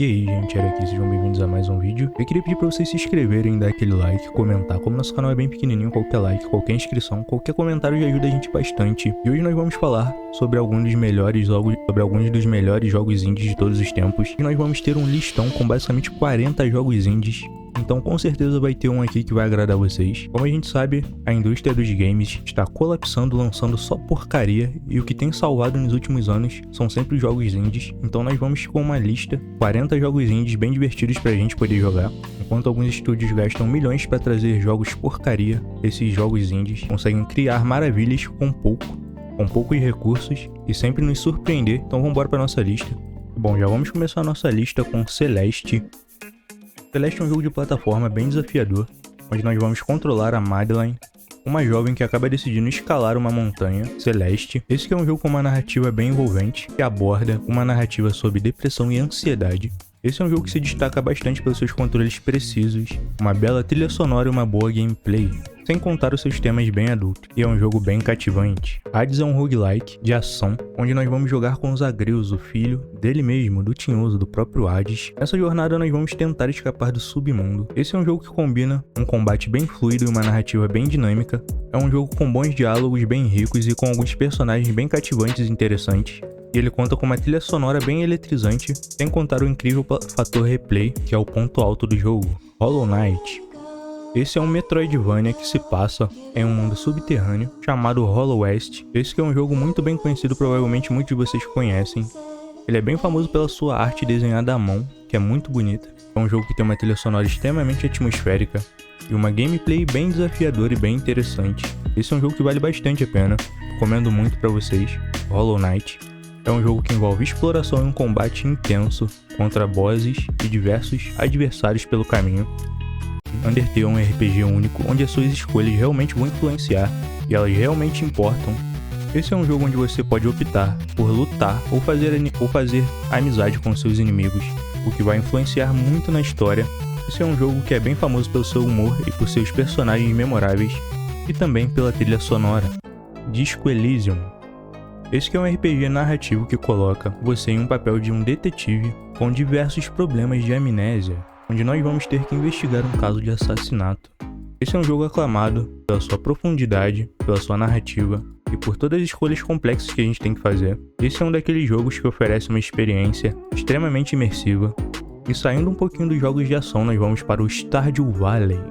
E aí gente, era aqui, sejam bem-vindos a mais um vídeo. Eu queria pedir pra vocês se inscreverem, dar aquele like, comentar. Como nosso canal é bem pequenininho, qualquer like, qualquer inscrição, qualquer comentário já ajuda a gente bastante. E hoje nós vamos falar sobre alguns dos melhores jogos indies de todos os tempos. E nós vamos ter um listão com basicamente 40 jogos indies. Então com certeza vai ter um aqui que vai agradar vocês. Como a gente sabe, a indústria dos games está colapsando, lançando só porcaria, e o que tem salvado nos últimos anos são sempre os jogos indies. Então nós vamos com uma lista, 40 jogos indies bem divertidos pra gente poder jogar. Enquanto alguns estúdios gastam milhões pra trazer jogos porcaria, esses jogos indies conseguem criar maravilhas com poucos recursos e sempre nos surpreender. Então vamos embora pra nossa lista. Bom, já vamos começar a nossa lista com Celeste. Celeste é um jogo de plataforma bem desafiador, onde nós vamos controlar a Madeline, uma jovem que acaba decidindo escalar uma montanha. Celeste. Esse que é um jogo com uma narrativa bem envolvente, que aborda uma narrativa sobre depressão e ansiedade. Esse é um jogo que se destaca bastante pelos seus controles precisos, uma bela trilha sonora e uma boa gameplay, sem contar os seus temas bem adultos, e é um jogo bem cativante. Hades é um roguelike de ação, onde nós vamos jogar com Zagreus, o filho dele mesmo, do Tinhoso, do próprio Hades. Nessa jornada nós vamos tentar escapar do submundo. Esse é um jogo que combina um combate bem fluido e uma narrativa bem dinâmica. É um jogo com bons diálogos bem ricos e com alguns personagens bem cativantes e interessantes. E ele conta com uma trilha sonora bem eletrizante, sem contar o incrível fator replay, que é o ponto alto do jogo. Hollow Knight. Esse é um Metroidvania que se passa em um mundo subterrâneo chamado Hollow West. Esse que é um jogo muito bem conhecido, provavelmente muitos de vocês conhecem. Ele é bem famoso pela sua arte desenhada à mão, que é muito bonita. É um jogo que tem uma trilha sonora extremamente atmosférica e uma gameplay bem desafiadora e bem interessante. Esse é um jogo que vale bastante a pena, recomendo muito pra vocês. Hollow Knight. É um jogo que envolve exploração e um combate intenso contra bosses e diversos adversários pelo caminho. Undertale é um RPG único, onde as suas escolhas realmente vão influenciar e elas realmente importam. Esse é um jogo onde você pode optar por lutar ou fazer amizade com seus inimigos, o que vai influenciar muito na história. Esse é um jogo que é bem famoso pelo seu humor e por seus personagens memoráveis, e também pela trilha sonora. Disco Elysium. Esse que é um RPG narrativo que coloca você em um papel de um detetive com diversos problemas de amnésia, onde nós vamos ter que investigar um caso de assassinato. Esse é um jogo aclamado pela sua profundidade, pela sua narrativa e por todas as escolhas complexas que a gente tem que fazer. Esse é um daqueles jogos que oferece uma experiência extremamente imersiva. E saindo um pouquinho dos jogos de ação, nós vamos para o Stardew Valley.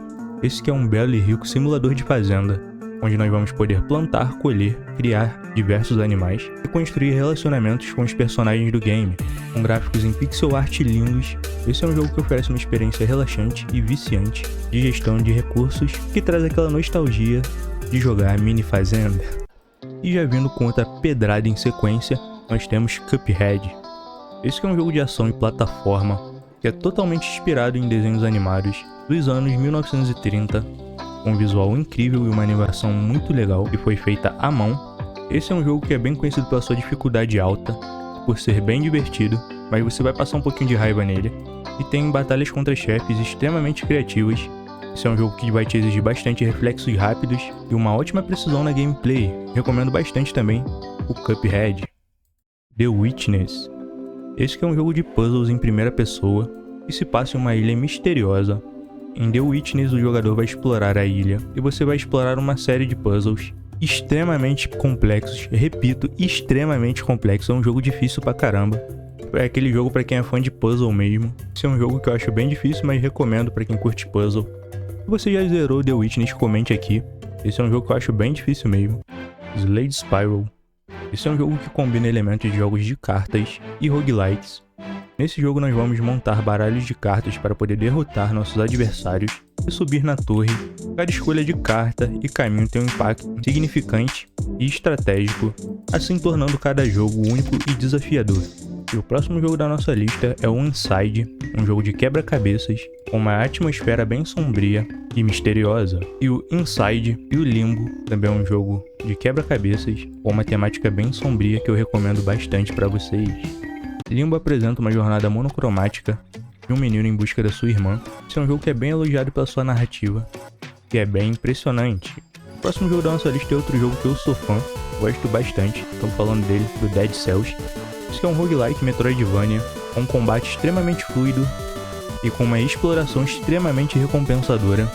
Esse que é um belo e rico simulador de fazenda, onde nós vamos poder plantar, colher, criar diversos animais e construir relacionamentos com os personagens do game, com gráficos em pixel art lindos. Esse é um jogo que oferece uma experiência relaxante e viciante de gestão de recursos, que traz aquela nostalgia de jogar mini fazenda. E já vindo com outra pedrada em sequência, nós temos Cuphead. Esse que é um jogo de ação e plataforma que é totalmente inspirado em desenhos animados dos anos 1930, com um visual incrível e uma animação muito legal que foi feita à mão. Esse é um jogo que é bem conhecido pela sua dificuldade alta, por ser bem divertido, mas você vai passar um pouquinho de raiva nele, e tem batalhas contra chefes extremamente criativas. Esse é um jogo que vai te exigir bastante reflexos rápidos e uma ótima precisão na gameplay. Recomendo bastante também o Cuphead. The Witness. Esse que é um jogo de puzzles em primeira pessoa, que se passa em uma ilha misteriosa. Em The Witness, o jogador vai explorar a ilha e você vai explorar uma série de puzzles extremamente complexos. Repito, extremamente complexos. É um jogo difícil pra caramba. É aquele jogo pra quem é fã de puzzle mesmo. Esse é um jogo que eu acho bem difícil, mas recomendo pra quem curte puzzle. Se você já zerou The Witness, comente aqui. Esse é um jogo que eu acho bem difícil mesmo. Slade Spiral. Esse é um jogo que combina elementos de jogos de cartas e roguelikes. Nesse jogo nós vamos montar baralhos de cartas para poder derrotar nossos adversários e subir na torre. Cada escolha de carta e caminho tem um impacto significante e estratégico, assim tornando cada jogo único e desafiador. E o próximo jogo da nossa lista é o Inside, um jogo de quebra-cabeças com uma atmosfera bem sombria e misteriosa. E o Inside e o Limbo também é um jogo de quebra-cabeças com uma temática bem sombria que eu recomendo bastante para vocês. Limbo apresenta uma jornada monocromática de um menino em busca da sua irmã. Esse é um jogo que é bem elogiado pela sua narrativa, que é bem impressionante. O próximo jogo da nossa lista é outro jogo que eu sou fã, gosto bastante, estamos falando dele, do Dead Cells. Esse é um roguelike Metroidvania com um combate extremamente fluido e com uma exploração extremamente recompensadora,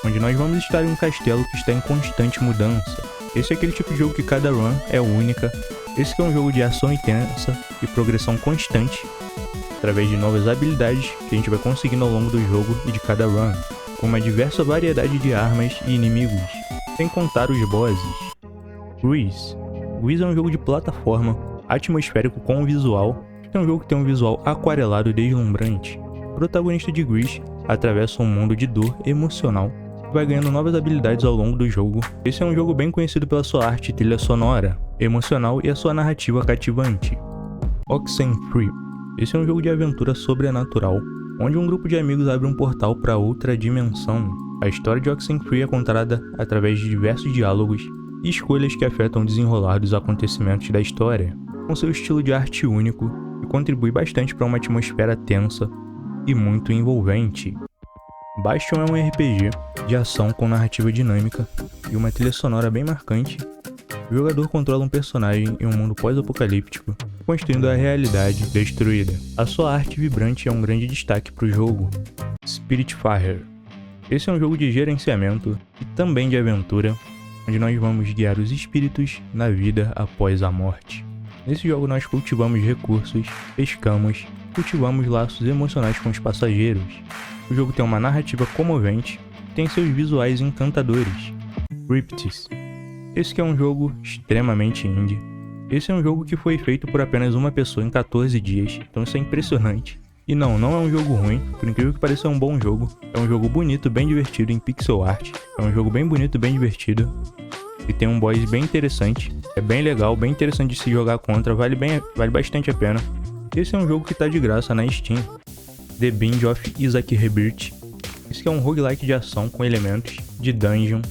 onde nós vamos estar em um castelo que está em constante mudança. Esse é aquele tipo de jogo que cada run é única. Esse que é um jogo de ação intensa e progressão constante, através de novas habilidades que a gente vai conseguindo ao longo do jogo e de cada run, com uma diversa variedade de armas e inimigos, sem contar os bosses. Gris. Gris é um jogo de plataforma, atmosférico com um visual. É um jogo que tem um visual aquarelado e deslumbrante. O protagonista de Gris atravessa um mundo de dor emocional e vai ganhando novas habilidades ao longo do jogo. Esse é um jogo bem conhecido pela sua arte e trilha sonora, emocional e a sua narrativa cativante. Oxenfree. Esse é um jogo de aventura sobrenatural, onde um grupo de amigos abre um portal para outra dimensão. A história de Oxenfree é contada através de diversos diálogos e escolhas que afetam o desenrolar dos acontecimentos da história, com seu estilo de arte único e contribui bastante para uma atmosfera tensa e muito envolvente. Bastion é um RPG de ação com narrativa dinâmica e uma trilha sonora bem marcante. O jogador controla um personagem em um mundo pós-apocalíptico, construindo a realidade destruída. A sua arte vibrante é um grande destaque para o jogo. Spiritfarer. Esse é um jogo de gerenciamento e também de aventura, onde nós vamos guiar os espíritos na vida após a morte. Nesse jogo nós cultivamos recursos, pescamos, cultivamos laços emocionais com os passageiros. O jogo tem uma narrativa comovente e tem seus visuais encantadores. Cryptis. Esse que é um jogo extremamente indie. Esse é um jogo que foi feito por apenas uma pessoa em 14 dias, então isso é impressionante. E não é um jogo ruim, por incrível que pareça é um bom jogo. É um jogo bonito, bem divertido em pixel art. É um jogo bem bonito, bem divertido. E tem um boss bem interessante. É bem legal, bem interessante de se jogar contra, vale bastante a pena. Esse é um jogo que tá de graça na Steam. The Bind of Isaac Rebirth. Esse é um roguelike de ação com elementos de dungeon.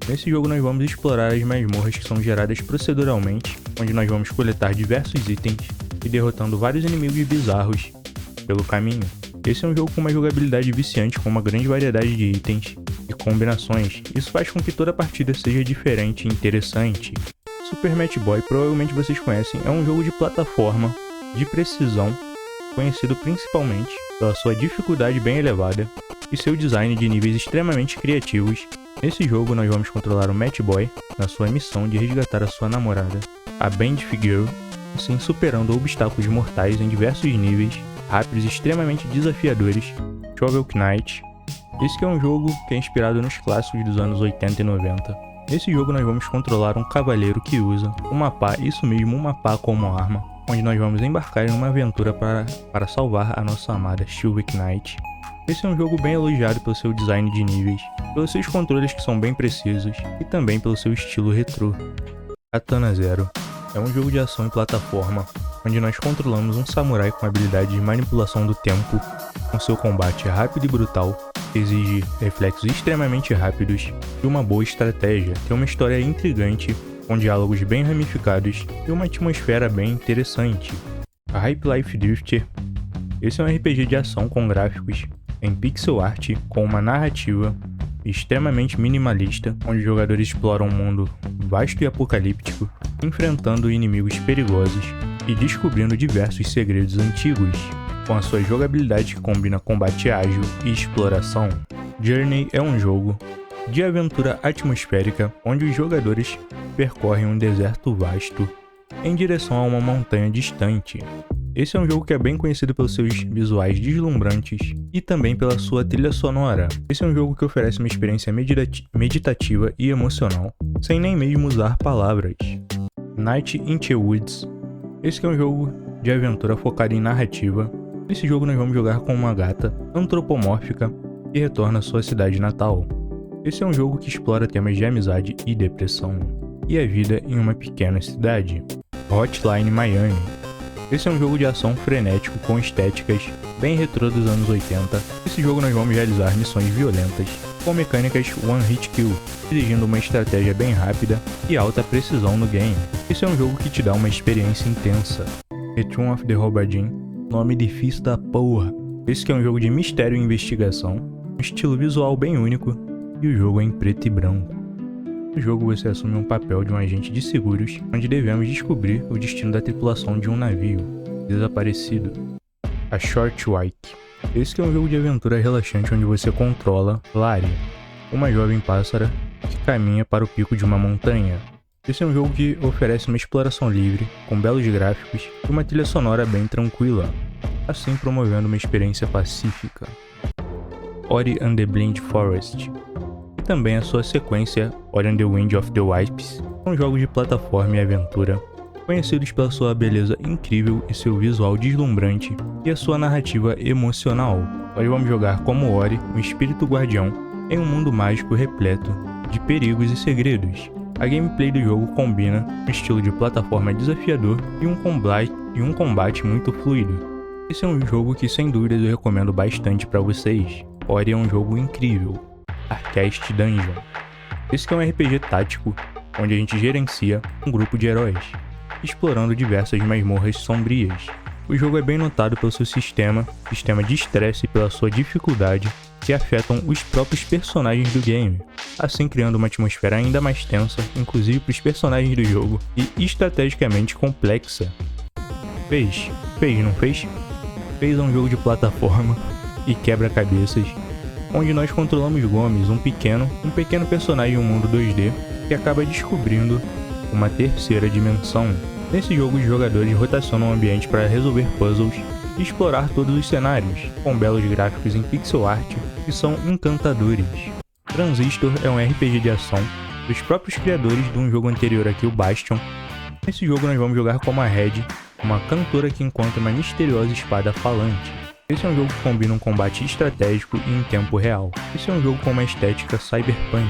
Nesse jogo nós vamos explorar as masmorras que são geradas proceduralmente, onde nós vamos coletar diversos itens e derrotando vários inimigos bizarros pelo caminho. Esse é um jogo com uma jogabilidade viciante, com uma grande variedade de itens e combinações. Isso faz com que toda partida seja diferente e interessante. Super Meat Boy, provavelmente vocês conhecem, é um jogo de plataforma de precisão, conhecido principalmente pela sua dificuldade bem elevada e seu design de níveis extremamente criativos. Nesse jogo nós vamos controlar o Meat Boy na sua missão de resgatar a sua namorada, a Bandit Girl, assim superando obstáculos mortais em diversos níveis, rápidos e extremamente desafiadores. Shovel Knight. Esse que é um jogo que é inspirado nos clássicos dos anos 80 e 90. Nesse jogo nós vamos controlar um cavaleiro que usa uma pá, isso mesmo, uma pá como arma, onde nós vamos embarcar em uma aventura para salvar a nossa amada Shovel Knight. Esse é um jogo bem elogiado pelo seu design de níveis, pelos seus controles que são bem precisos e também pelo seu estilo retrô. Katana Zero é um jogo de ação e plataforma, onde nós controlamos um samurai com habilidade de manipulação do tempo, com seu combate rápido e brutal, que exige reflexos extremamente rápidos e uma boa estratégia. Tem uma história intrigante, com diálogos bem ramificados e uma atmosfera bem interessante. A Hype Life Drifter. Esse é um RPG de ação com gráficos em pixel art, com uma narrativa extremamente minimalista, onde os jogadores exploram um mundo vasto e apocalíptico, enfrentando inimigos perigosos e descobrindo diversos segredos antigos, com a sua jogabilidade que combina combate ágil e exploração. Journey é um jogo de aventura atmosférica, onde os jogadores percorrem um deserto vasto em direção a uma montanha distante. Esse é um jogo que é bem conhecido pelos seus visuais deslumbrantes e também pela sua trilha sonora. Esse é um jogo que oferece uma experiência meditativa e emocional, sem nem mesmo usar palavras. Night in the Woods. Esse é um jogo de aventura focado em narrativa. Nesse jogo nós vamos jogar com uma gata antropomórfica que retorna à sua cidade natal. Esse é um jogo que explora temas de amizade e depressão, e a vida em uma pequena cidade. Hotline Miami. Esse é um jogo de ação frenético com estéticas bem retrô dos anos 80. Nesse jogo nós vamos realizar missões violentas com mecânicas One Hit Kill, exigindo uma estratégia bem rápida e alta precisão no game. Esse é um jogo que te dá uma experiência intensa. Return of the Robotin, nome difícil da porra. Esse que é um jogo de mistério e investigação, um estilo visual bem único, e o jogo é em preto e branco. No jogo você assume um papel de um agente de seguros, onde devemos descobrir o destino da tripulação de um navio desaparecido. A Short Hike. Esse que é um jogo de aventura relaxante onde você controla Lari, uma jovem pássara que caminha para o pico de uma montanha. Esse é um jogo que oferece uma exploração livre, com belos gráficos e uma trilha sonora bem tranquila, assim promovendo uma experiência pacífica. Ori and the Blind Forest, e também a sua sequência Ori and the Wind of the Wisps, são jogos de plataforma e aventura, conhecidos pela sua beleza incrível e seu visual deslumbrante e a sua narrativa emocional. Nós vamos jogar como Ori, um espírito guardião, em um mundo mágico repleto de perigos e segredos. A gameplay do jogo combina um estilo de plataforma desafiador e um combate muito fluido. Esse é um jogo que sem dúvidas eu recomendo bastante para vocês. Ori é um jogo incrível. Arcast Dungeon. Esse que é um RPG tático, onde a gente gerencia um grupo de heróis, explorando diversas masmorras sombrias. O jogo é bem notado pelo seu sistema de estresse e pela sua dificuldade, que afetam os próprios personagens do game, assim criando uma atmosfera ainda mais tensa, inclusive para os personagens do jogo, e estrategicamente complexa. Fez, não fez? Fez um jogo de plataforma e quebra-cabeças, onde nós controlamos Gomes, um pequeno personagem em um mundo 2D, que acaba descobrindo uma terceira dimensão. Nesse jogo, os jogadores rotacionam o ambiente para resolver puzzles e explorar todos os cenários, com belos gráficos em pixel art que são encantadores. Transistor é um RPG de ação dos próprios criadores de um jogo anterior aqui, o Bastion. Nesse jogo nós vamos jogar como a Red, uma cantora que encontra uma misteriosa espada falante. Esse é um jogo que combina um combate estratégico e em tempo real. Esse é um jogo com uma estética cyberpunk.